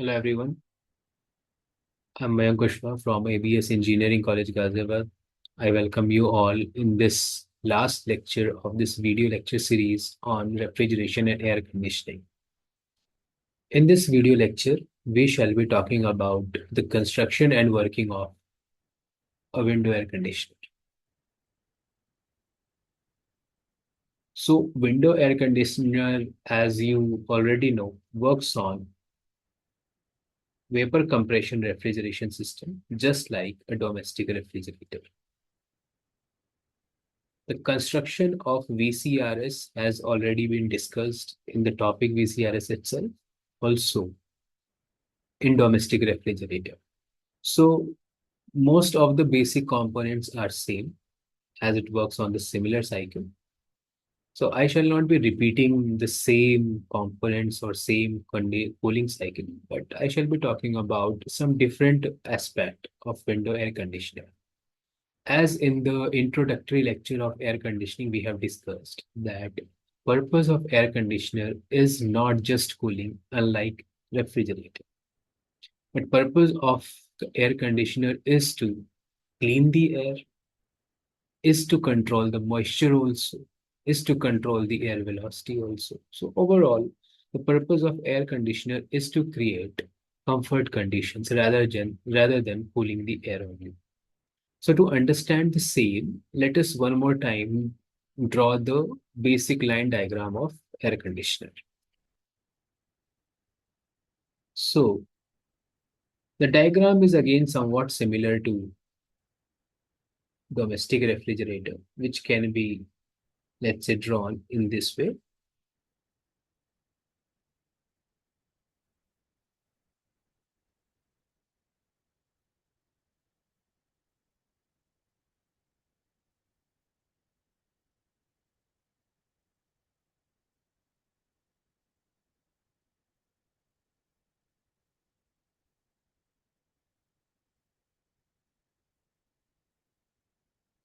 Hello everyone, I'm Mayank Kushwa from ABS Engineering College, Ghaziabad. I welcome you all in this last lecture of this video lecture series on refrigeration and air conditioning. In this video lecture, we shall be talking about the construction and working of a window air conditioner. So, window air conditioner, as you already know, works on vapor compression refrigeration system, just like a domestic refrigerator. The construction of VCRS has already been discussed in the topic VCRS itself, also in domestic refrigerator. So most of the basic components are same as it works on the similar cycle. So I shall not be repeating the same components or same cooling cycle, but I shall be talking about some different aspect of window air conditioner. As in the introductory lecture of air conditioning, we have discussed that purpose of air conditioner is not just cooling, unlike refrigerator. But purpose of the air conditioner is to clean the air, is to control the moisture also, is to control the air velocity also. So overall, the purpose of air conditioner is to create comfort conditions rather than cooling the air only. So to understand the same, let us one more time draw the basic line diagram of air conditioner. So the diagram is again somewhat similar to domestic refrigerator, which can be, let's say, drawn in this way.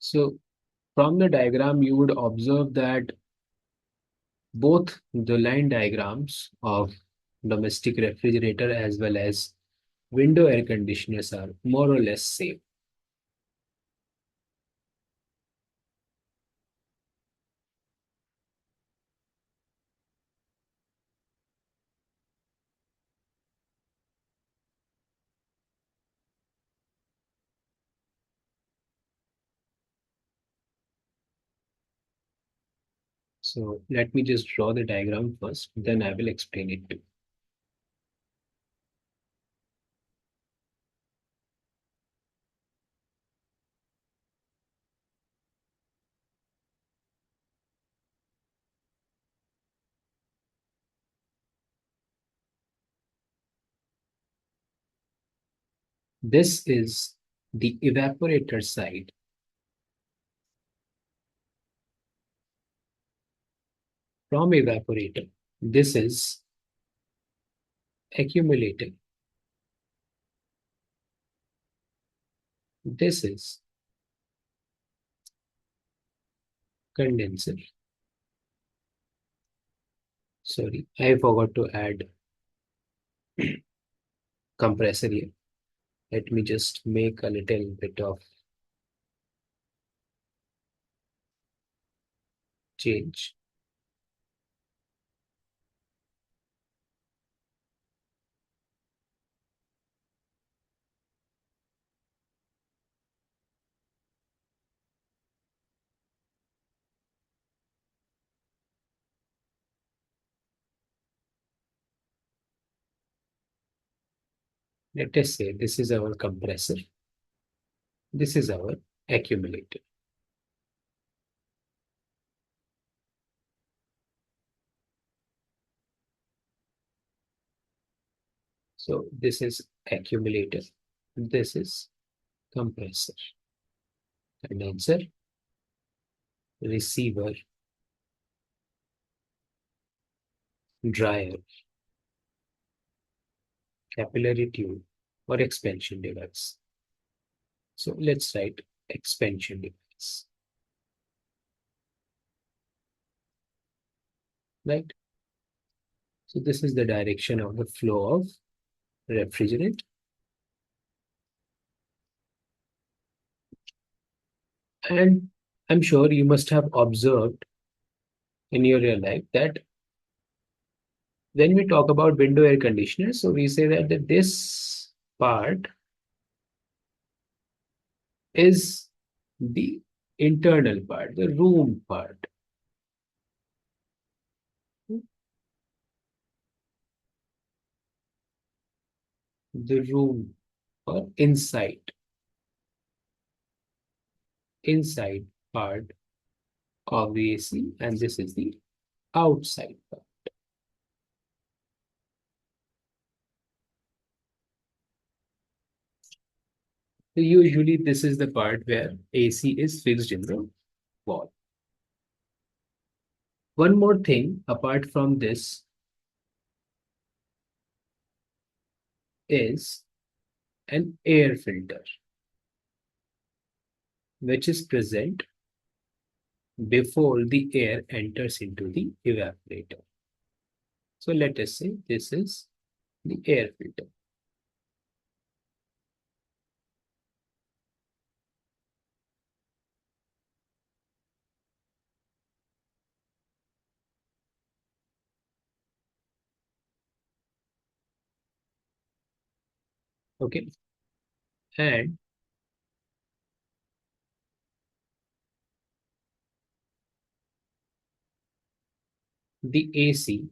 So from the diagram, you would observe that both the line diagrams of domestic refrigerator as well as window air conditioners are more or less same. So let me just draw the diagram first, then I will explain it. This is the evaporator side. From evaporator, this is accumulator. This is condenser. Sorry, I forgot to add compressor here. Let me just make a little bit of change. Let us say this is our compressor. This is our accumulator. So this is accumulator. This is compressor. Condenser, receiver, dryer, capillary tube, or expansion device. So let's write expansion device, right? So this is the direction of the flow of refrigerant. And I'm sure you must have observed in your real life that when we talk about window air conditioner, so we say that this part is the internal part, the room part. The room or inside part of the AC, and this is the outside part. So usually this is the part where AC is fixed in the wall. One more thing apart from this is an air filter, which is present before the air enters into the evaporator. So let us say this is the air filter. Okay. And the AC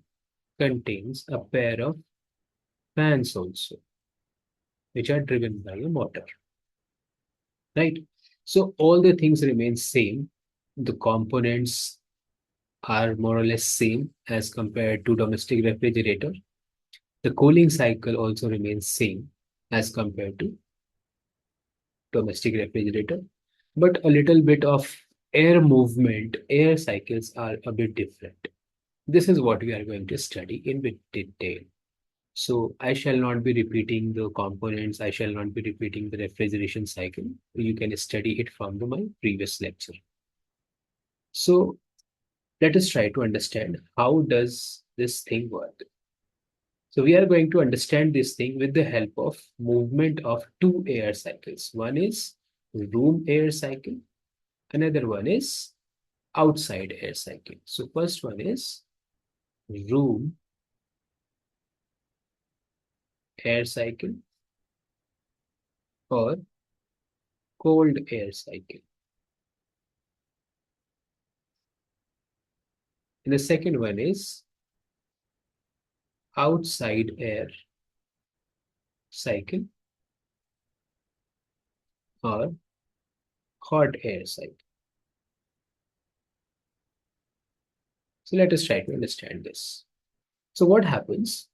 contains a pair of fans also, which are driven by a motor, right? So all the things remain same. The components are more or less same as compared to domestic refrigerator. The cooling cycle also remains same as compared to domestic refrigerator, but a little bit of air movement, air cycles are a bit different. This is what we are going to study in bit detail. So I shall not be repeating the components. I shall not be repeating the refrigeration cycle. You can study it from my previous lecture. So let us try to understand how does this thing work. So we are going to understand this thing with the help of movement of two air cycles. One is room air cycle. Another one is outside air cycle. So first one is room air cycle or cold air cycle. And the second one is outside air cycle or hot air cycle. So let us try to understand this. So what happens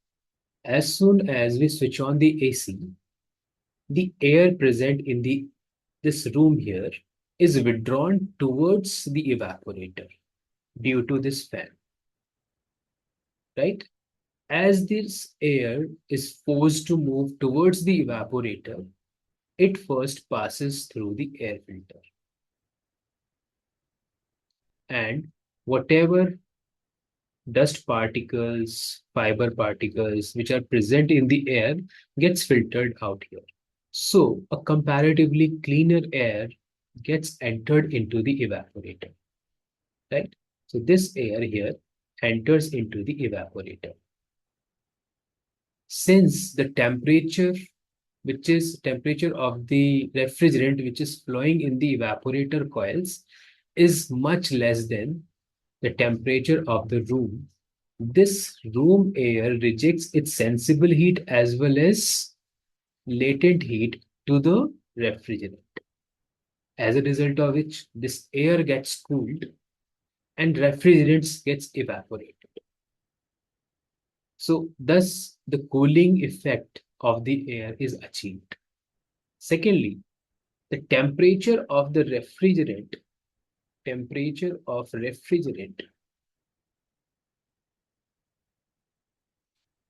as soon as we switch on the AC, the air present in this room here is withdrawn towards the evaporator due to this fan, right? As this air is forced to move towards the evaporator, it first passes through the air filter. And whatever dust particles, fiber particles, which are present in the air, gets filtered out here. So a comparatively cleaner air gets entered into the evaporator, right? So this air here enters into the evaporator. Since the temperature, which is temperature of the refrigerant, which is flowing in the evaporator coils, is much less than the temperature of the room, this room air rejects its sensible heat as well as latent heat to the refrigerant. As a result of which, this air gets cooled and refrigerants gets evaporated. So thus the cooling effect of the air is achieved. Secondly, the temperature of refrigerant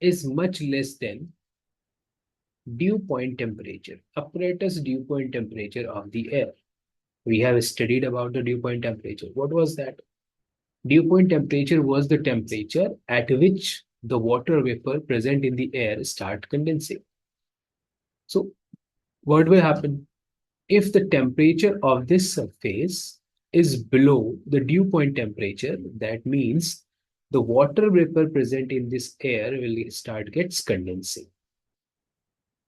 is much less than dew point temperature, apparatus dew point temperature of the air. We have studied about the dew point temperature. What was that? Dew point temperature was the temperature at which the water vapor present in the air start condensing. So what will happen? If the temperature of this surface is below the dew point temperature, that means the water vapor present in this air will start gets condensing.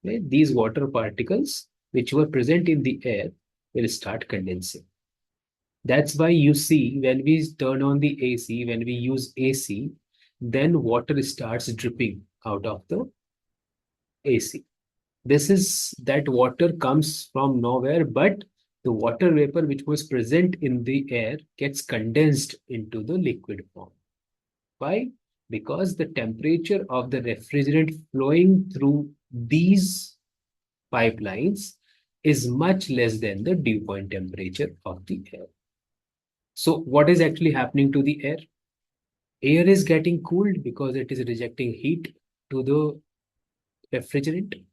Right? These water particles which were present in the air will start condensing. That's why you see when we turn on the AC, when we use AC, then water starts dripping out of the AC. This is that water comes from nowhere, but the water vapor which was present in the air gets condensed into the liquid form. Why? Because the temperature of the refrigerant flowing through these pipelines is much less than the dew point temperature of the air. So, what is actually happening to the air? Air is getting cooled because it is rejecting heat to the refrigerant.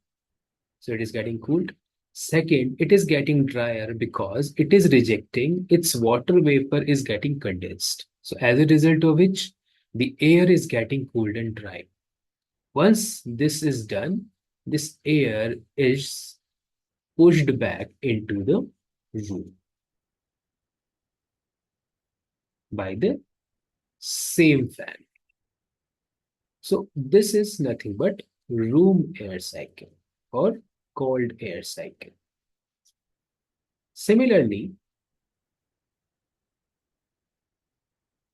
So, it is getting cooled. Second, it is getting drier because it is rejecting its water vapor is getting condensed. So, as a result of which, the air is getting cooled and dry. Once this is done, this air is pushed back into the room by the same fan. So this is nothing but room air cycle or cold air cycle. Similarly,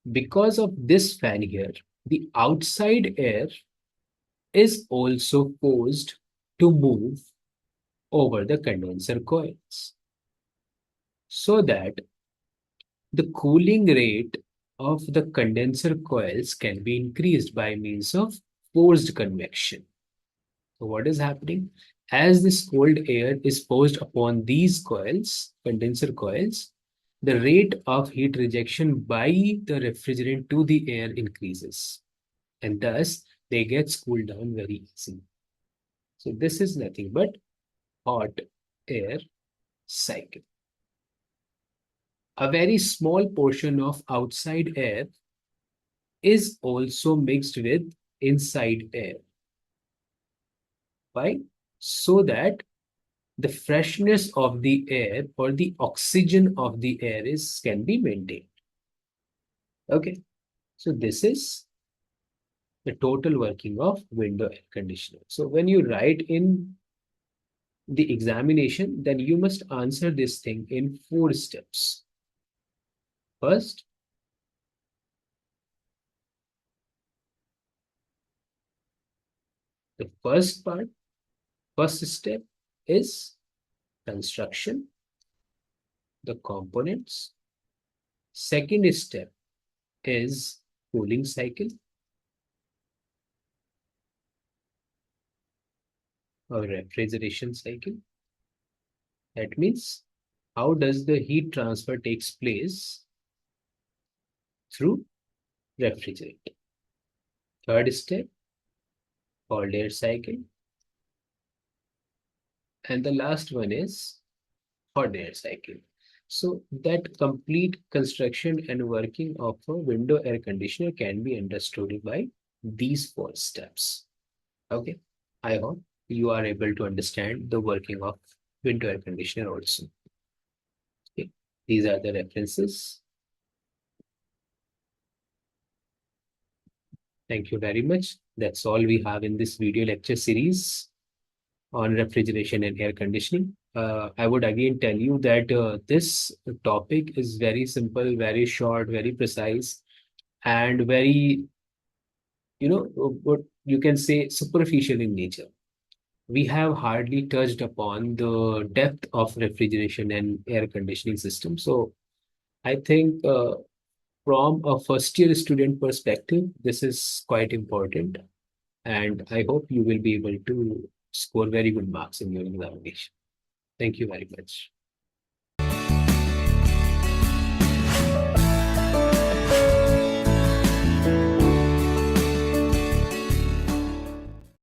because of this fan here, the outside air is also forced to move over the condenser coils so that the cooling rate of the condenser coils can be increased by means of forced convection. So what is happening? As this cold air is forced upon these coils, condenser coils, the rate of heat rejection by the refrigerant to the air increases. And thus, they get cooled down very easily. So this is nothing but hot air cycle. A very small portion of outside air is also mixed with inside air. Why? So that the freshness of the air or the oxygen of the air is can be maintained. Okay, so this is the total working of window air conditioner. So when you write in the examination, then you must answer this thing in 4 steps. First, the first step is construction, the components. Second step is cooling cycle or refrigeration cycle. That means how does the heat transfer takes place through refrigerant. Third step, cold air cycle. And the last one is hot air cycle. So that complete construction and working of a window air conditioner can be understood by these 4 steps. Okay, I hope you are able to understand the working of window air conditioner also. Okay. These are the references. Thank you very much. That's all we have in this video lecture series on refrigeration and air conditioning. I would again tell you that this topic is very simple, very short, very precise, and very, what you can say, superficial in nature. We have hardly touched upon the depth of refrigeration and air conditioning system. So I think from a first year student perspective, this is quite important. And I hope you will be able to score very good marks in your examination. Thank you very much.